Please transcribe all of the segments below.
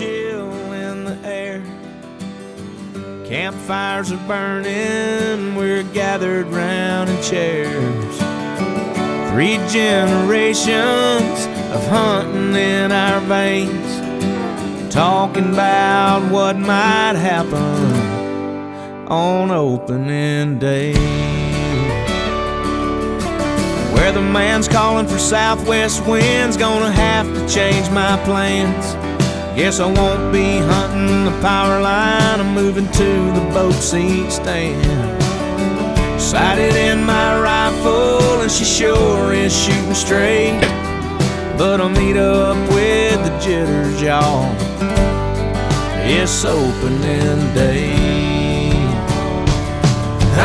chill in the air. Campfires are burning, we're gathered round in chairs. 3 generations of hunting in our veins, talking about what might happen on opening day. Weatherman's calling for southwest winds, gonna have to change my plans. Guess I won't be hunting the power line, I'm moving to the boat seat stand. Sighted in my rifle and she sure is shooting straight, but I'll meet up with the jitters, y'all. It's opening day.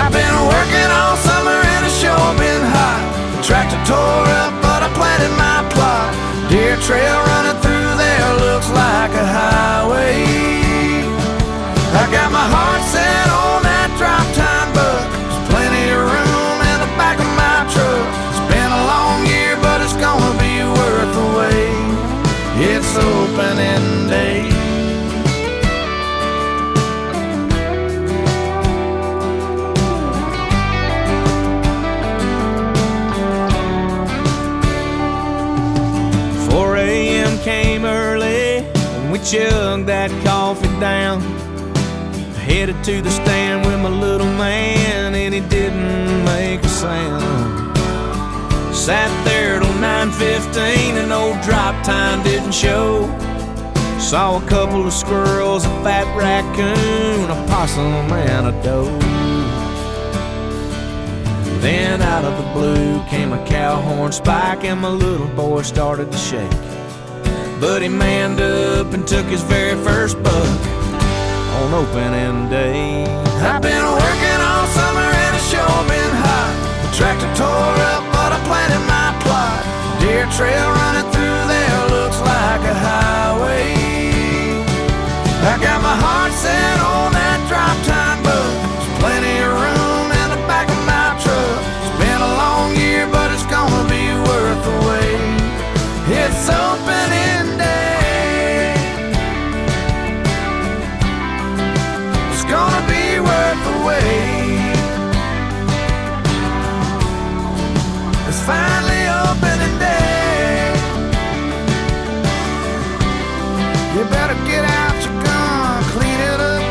I've been working all summer and it's sure been hot. The tractor tore up, but I planted my plot. Deer trail running through there looks like a highway. I got my heart set on that drop time buck. There's plenty of room in the back of my truck. It's been a long year, but it's gonna be worth the wait. It's opening day. Came early and we chugged that coffee down. Headed to the stand with my little man and he didn't make a sound. Sat there till 9:15 and no drop time didn't show. Saw a couple of squirrels, a fat raccoon, a possum and a doe. Then out of the blue came a cow horn spike and my little boy started to shake. But he manned up and took his very first buck on opening day. I've been working all summer and it's sure been hot. The tractor tore up, but I planted my plot. Deer trail running through there looks like a highway. I got my heart set on that drop time buck. There's plenty of room in the back of my truck. It's been a long year, but it's gonna be worth the wait. It's opening day. It's gonna be worth the wait. It's finally opening day. You better get out your gun, clean it up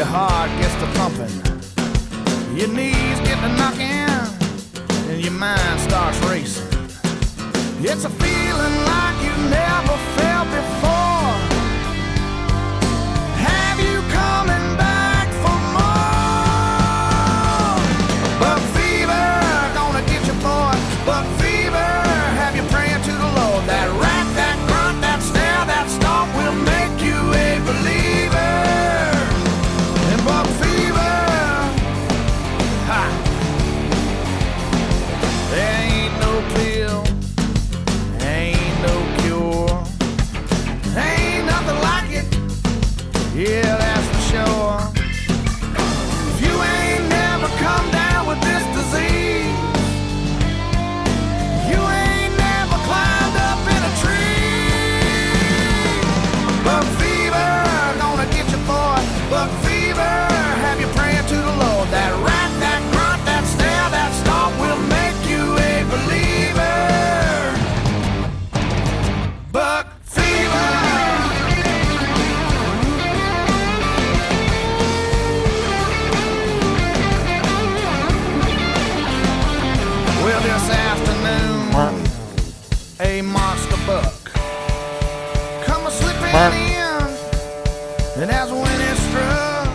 Your heart gets to pumping, your knees get to knocking, and your mind starts racing. It's a feeling like you never felt before. Have you coming back for more? Buck fever, gonna get you, boy. Buck fever, have you praying to the Lord. That rat, that grunt, that stare, that stomp will make you a believer. And buck fever, ha! There ain't no pill, ain't no cure, ain't nothing like it, yeah, that's for sure. If you ain't never come down with this disease, you ain't never climbed up in a tree. Buck fever, gonna get you, boy. Buck fever, have you praying to the Lord. That rat, that grunt, that stare, that stomp will make you a believer. Buck fever. Well, this afternoon, a monster buck come a slipping in, and that's when it struck.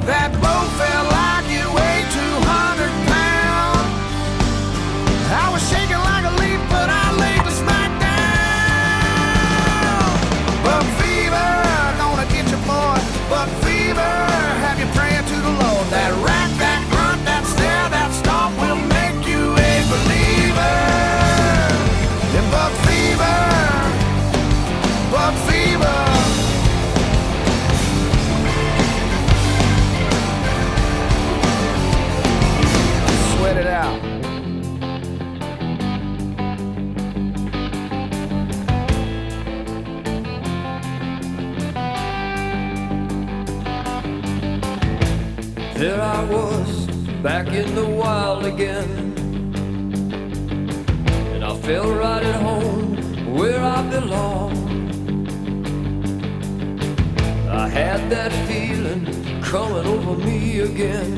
That boat felt like it weighed 200 pounds. I was shaking like a leaf, but I laid the smack down. Buck fever, gonna get you, boy. Buck fever, have you praying to the Lord. That rat, that grunt, that stare, that stomp will make you a believer. And buck fever, buck fever. Sweat it out. There I was, back in the wild again, and I felt right at home where I belong. I had that feeling coming over me again,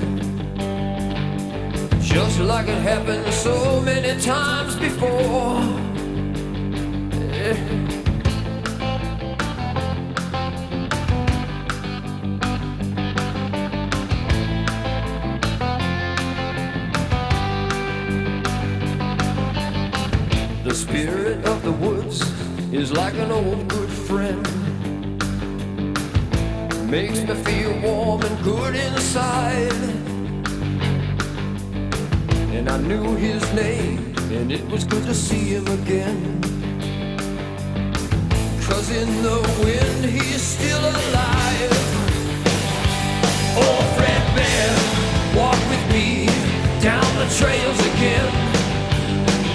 just like it happened so many times before. Yeah. The spirit of the woods is like an old good friend. Makes me feel warm and good inside. And I knew his name, and it was good to see him again. 'Cause in the wind he's still alive. Oh, Fred Bear, walk with me down the trails again.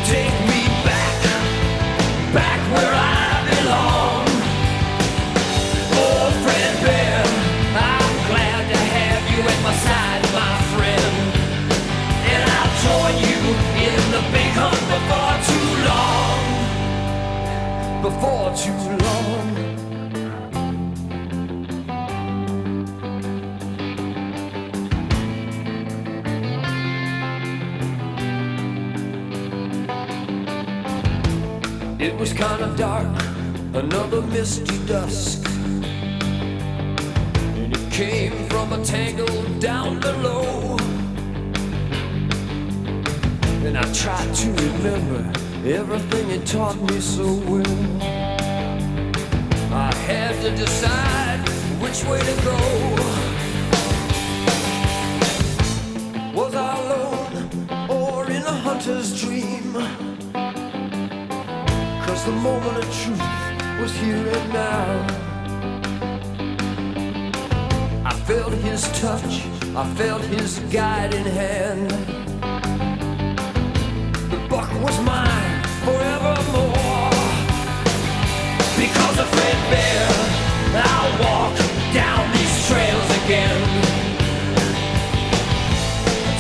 Take me back where I belong. Oh, Fred Bear, I'm glad to have you at my side, my friend. And I'll join you in the big hunt before too long. Before too long. It was kind of dark, another misty dusk, and it came from a tangle down below. And I tried to remember everything it taught me so well. I had to decide which way to go. Was I alone or in a hunter's dream? 'Cause the moment of truth was here and now. I felt his touch, I felt his guiding hand. The buck was mine forevermore. Because of Fred Bear, I'll walk down these trails again.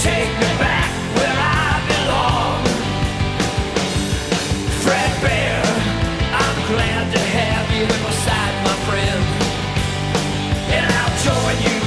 Take me back where I belong. Fred Bear, I'm glad to have you at my side, my friend. And I'll join you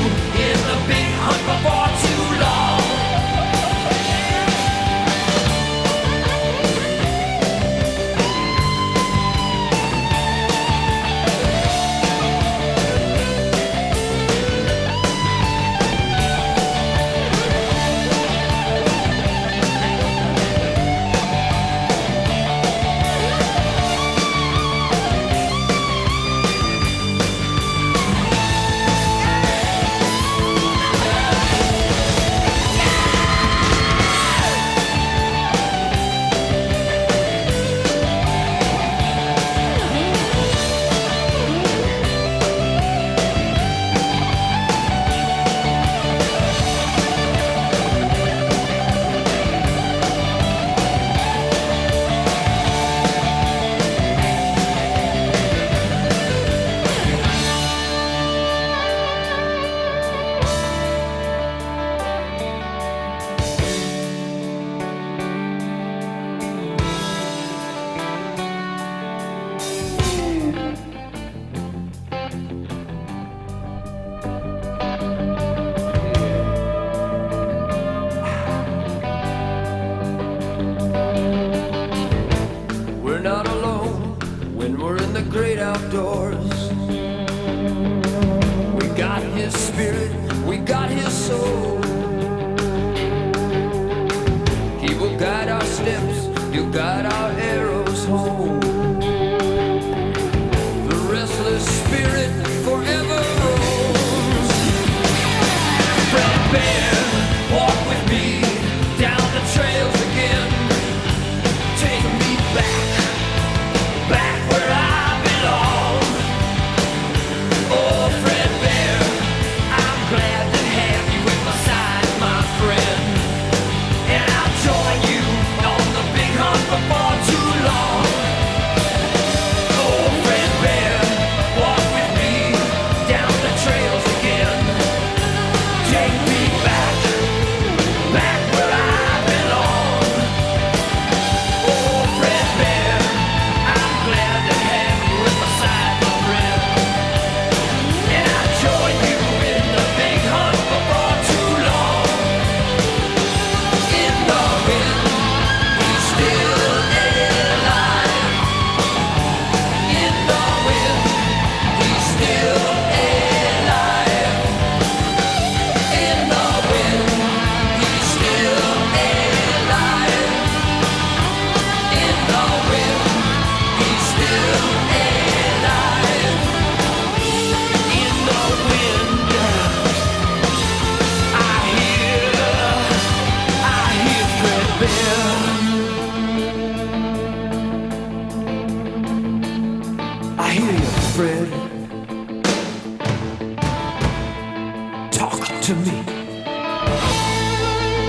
spirit, we got his soul. He will guide our steps, he'll guide our arrows home. The restless spirit forever rolls. Fred Bear, walk with me down the trails again. Take me back, back where I belong. Oh, Fred Bear, I'm glad to have you at my side, my friend. And I'll join you on the big hunt before too long. Oh, Fred Bear, walk with me down the trails again. Take me back, back where I belong. Oh, Fred Bear, I'm glad to have you at my side, my friend. And I'll join you in the big hunt before too long. In the wind, he's still alive. In the wind, he's still alive. In the wind, he's still alive. In the wind, he's still alive. In the wind, I hear Fred Bear. I hear you, Fred. Talk to me.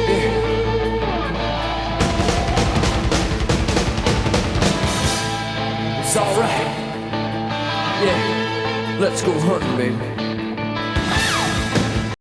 Yeah. It's all right. Yeah, let's go hunting, baby.